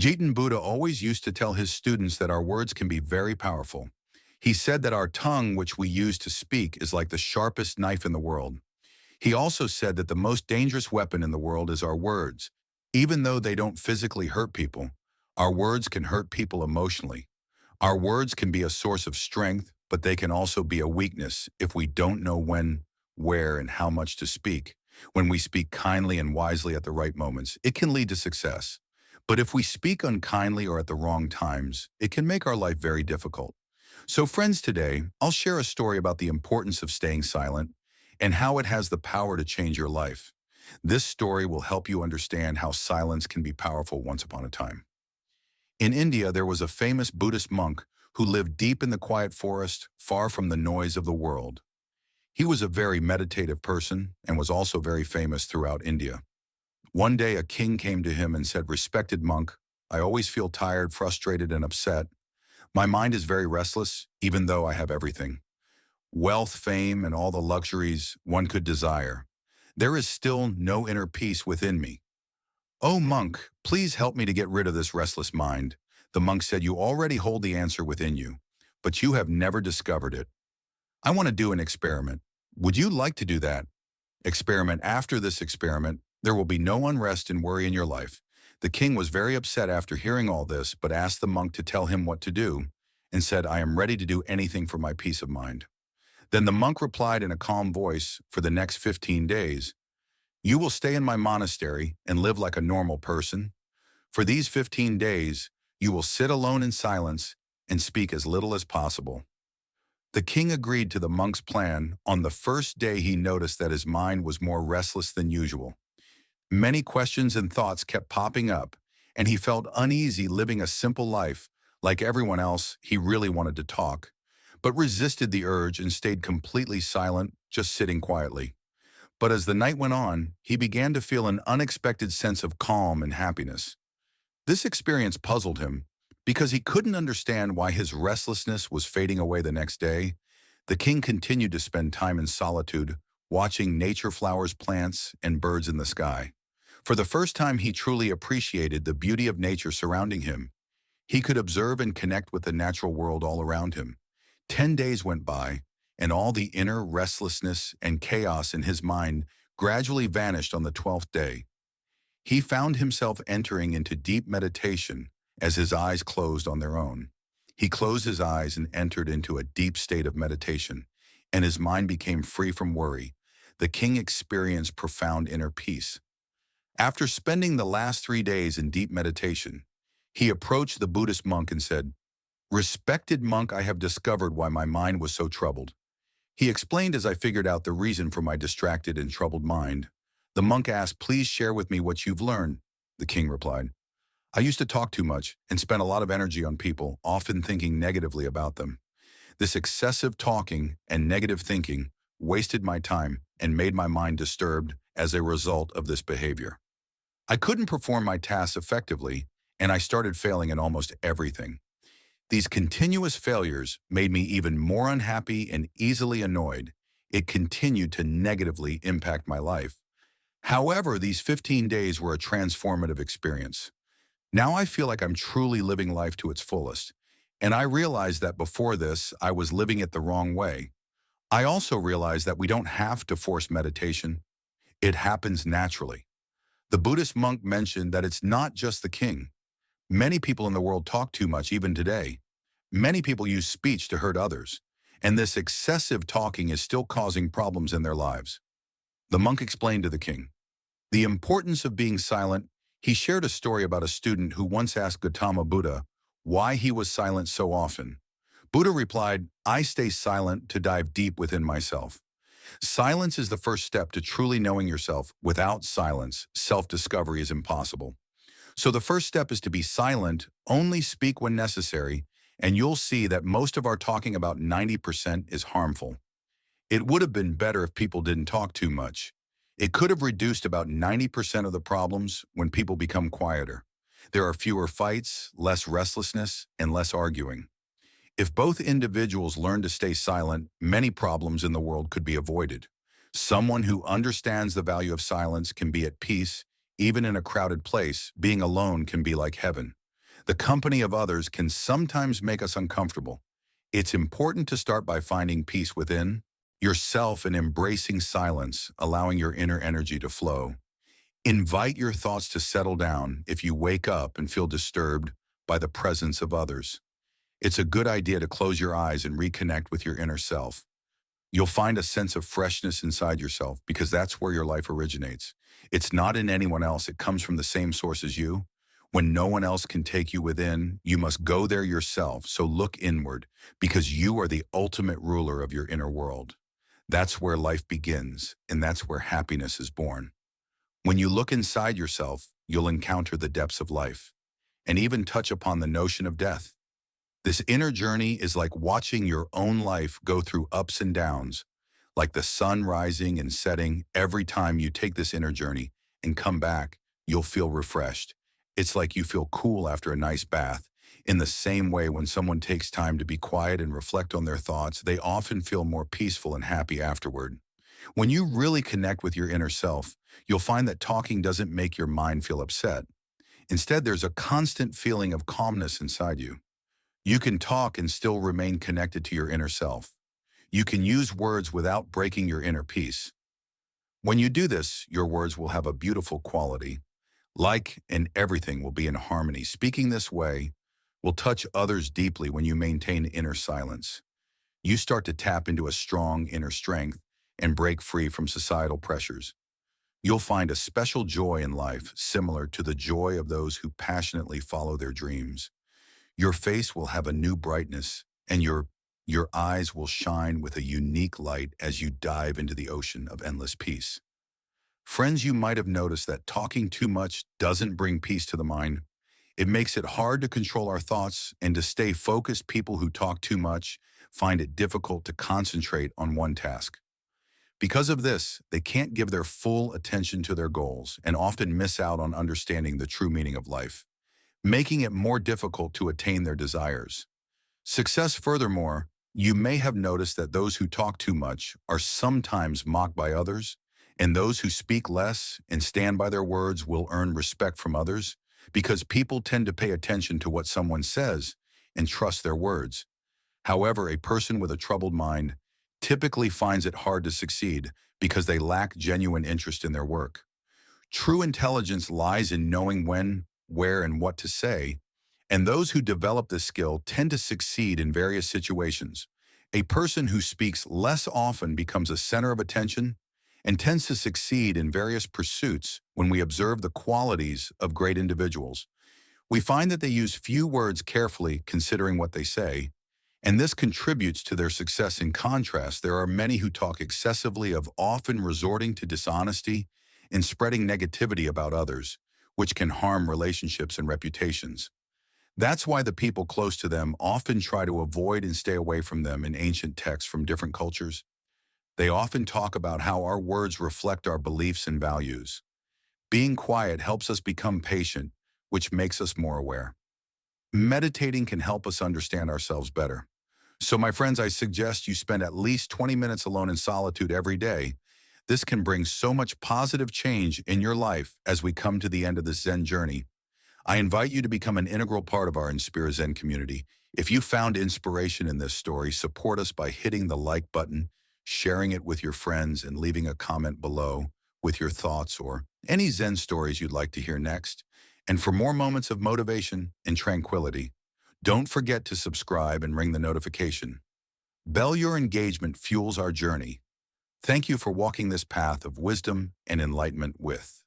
Jiten Buddha always used to tell his students that our words can be very powerful. He said that our tongue, which we use to speak, is like the sharpest knife in the world. He also said that the most dangerous weapon in the world is our words. Even though they don't physically hurt people, our words can hurt people emotionally. Our words can be a source of strength, but they can also be a weakness if we don't know when, where, and how much to speak. When we speak kindly and wisely at the right moments, it can lead to success. But if we speak unkindly or at the wrong times, it can make our life very difficult. So friends, today, I'll share a story about the importance of staying silent and how it has the power to change your life. This story will help you understand how silence can be powerful once upon a time. In India, there was a famous Buddhist monk who lived deep in the quiet forest, far from the noise of the world. He was a very meditative person and was also very famous throughout India. One day, a king came to him and said, "Respected monk, I always feel tired, frustrated, and upset. My mind is very restless, even though I have everything. Wealth, fame, and all the luxuries one could desire. There is still no inner peace within me. Oh monk, please help me to get rid of this restless mind." The monk said, "You already hold the answer within you, but you have never discovered it. I want to do an experiment. Would you like to do that experiment? After this experiment, there will be no unrest and worry in your life." The king was very upset after hearing all this, but asked the monk to tell him what to do and said, "I am ready to do anything for my peace of mind." Then the monk replied in a calm voice, "For the next 15 days, you will stay in my monastery and live like a normal person. For these 15 days, you will sit alone in silence and speak as little as possible." The king agreed to the monk's plan. On the first day, he noticed that his mind was more restless than usual. Many questions and thoughts kept popping up, and he felt uneasy living a simple life. Like everyone else, he really wanted to talk, but resisted the urge and stayed completely silent, just sitting quietly. But as the night went on, he began to feel an unexpected sense of calm and happiness. This experience puzzled him because he couldn't understand why his restlessness was fading away the next day. The king continued to spend time in solitude, watching nature, flowers, plants, and birds in the sky. For the first time, he truly appreciated the beauty of nature surrounding him. He could observe and connect with the natural world all around him. 10 days went by, and all the inner restlessness and chaos in his mind gradually vanished on the 12th day. He found himself entering into deep meditation as his eyes closed on their own. He closed his eyes and entered into a deep state of meditation, and his mind became free from worry. The king experienced profound inner peace. After spending the last 3 days in deep meditation, he approached the Buddhist monk and said, "Respected monk, I have discovered why my mind was so troubled." He explained as I figured out the reason for my distracted and troubled mind. The monk asked, "Please share with me what you've learned." The king replied, "I used to talk too much and spent a lot of energy on people, often thinking negatively about them. This excessive talking and negative thinking wasted my time and made my mind disturbed as a result of this behavior. I couldn't perform my tasks effectively, and I started failing in almost everything. These continuous failures made me even more unhappy and easily annoyed. It continued to negatively impact my life. However, these 15 days were a transformative experience. Now I feel like I'm truly living life to its fullest, and I realized that before this, I was living it the wrong way. I also realized that we don't have to force meditation. It happens naturally." The Buddhist monk mentioned that it's not just the king. Many people in the world talk too much even today. Many people use speech to hurt others, and this excessive talking is still causing problems in their lives. The monk explained to the king the importance of being silent. He shared a story about a student who once asked Gautama Buddha why he was silent so often. Buddha replied, "I stay silent to dive deep within myself." Silence is the first step to truly knowing yourself. Without silence, self-discovery is impossible. So the first step is to be silent, only speak when necessary, and you'll see that most of our talking, about 90%, is harmful. It would have been better if people didn't talk too much. It could have reduced about 90% of the problems when people become quieter. There are fewer fights, less restlessness, and less arguing. If both individuals learn to stay silent, many problems in the world could be avoided. Someone who understands the value of silence can be at peace, even in a crowded place. Being alone can be like heaven. The company of others can sometimes make us uncomfortable. It's important to start by finding peace within yourself and embracing silence, allowing your inner energy to flow. Invite your thoughts to settle down if you wake up and feel disturbed by the presence of others. It's a good idea to close your eyes and reconnect with your inner self. You'll find a sense of freshness inside yourself because that's where your life originates. It's not in anyone else. It comes from the same source as you. When no one else can take you within, you must go there yourself. So look inward because you are the ultimate ruler of your inner world. That's where life begins, and that's where happiness is born. When you look inside yourself, you'll encounter the depths of life and even touch upon the notion of death. This inner journey is like watching your own life go through ups and downs, like the sun rising and setting. Every time you take this inner journey and come back, you'll feel refreshed. It's like you feel cool after a nice bath. In the same way, when someone takes time to be quiet and reflect on their thoughts, they often feel more peaceful and happy afterward. When you really connect with your inner self, you'll find that talking doesn't make your mind feel upset. Instead, there's a constant feeling of calmness inside you. You can talk and still remain connected to your inner self. You can use words without breaking your inner peace. When you do this, your words will have a beautiful quality. Like and everything will be in harmony. Speaking this way will touch others deeply when you maintain inner silence. You start to tap into a strong inner strength and break free from societal pressures. You'll find a special joy in life similar to the joy of those who passionately follow their dreams. Your face will have a new brightness, and your eyes will shine with a unique light as you dive into the ocean of endless peace. Friends, you might have noticed that talking too much doesn't bring peace to the mind. It makes it hard to control our thoughts and to stay focused. People who talk too much find it difficult to concentrate on one task. Because of this, they can't give their full attention to their goals and often miss out on understanding the true meaning of life, making it more difficult to attain their desires. Success, furthermore, you may have noticed that those who talk too much are sometimes mocked by others, and those who speak less and stand by their words will earn respect from others because people tend to pay attention to what someone says and trust their words. However, a person with a troubled mind typically finds it hard to succeed because they lack genuine interest in their work. True intelligence lies in knowing when, where, and what to say, and those who develop this skill tend to succeed in various situations. A person who speaks less often becomes a center of attention and tends to succeed in various pursuits. When we observe the qualities of great individuals, we find that they use few words carefully, considering what they say, and this contributes to their success. In contrast, there are many who talk excessively, of often resorting to dishonesty and spreading negativity about others, which can harm relationships and reputations. That's why the people close to them often try to avoid and stay away from them. In ancient texts from different cultures, they often talk about how our words reflect our beliefs and values. Being quiet helps us become patient, which makes us more aware. Meditating can help us understand ourselves better. So, my friends, I suggest you spend at least 20 minutes alone in solitude every day. This can bring so much positive change in your life. As we come to the end of this Zen journey, I invite you to become an integral part of our Inspire Zen community. If you found inspiration in this story, support us by hitting the like button, sharing it with your friends, and leaving a comment below with your thoughts or any Zen stories you'd like to hear next. And for more moments of motivation and tranquility, don't forget to subscribe and ring the notification bell. Your engagement fuels our journey. Thank you for walking this path of wisdom and enlightenment with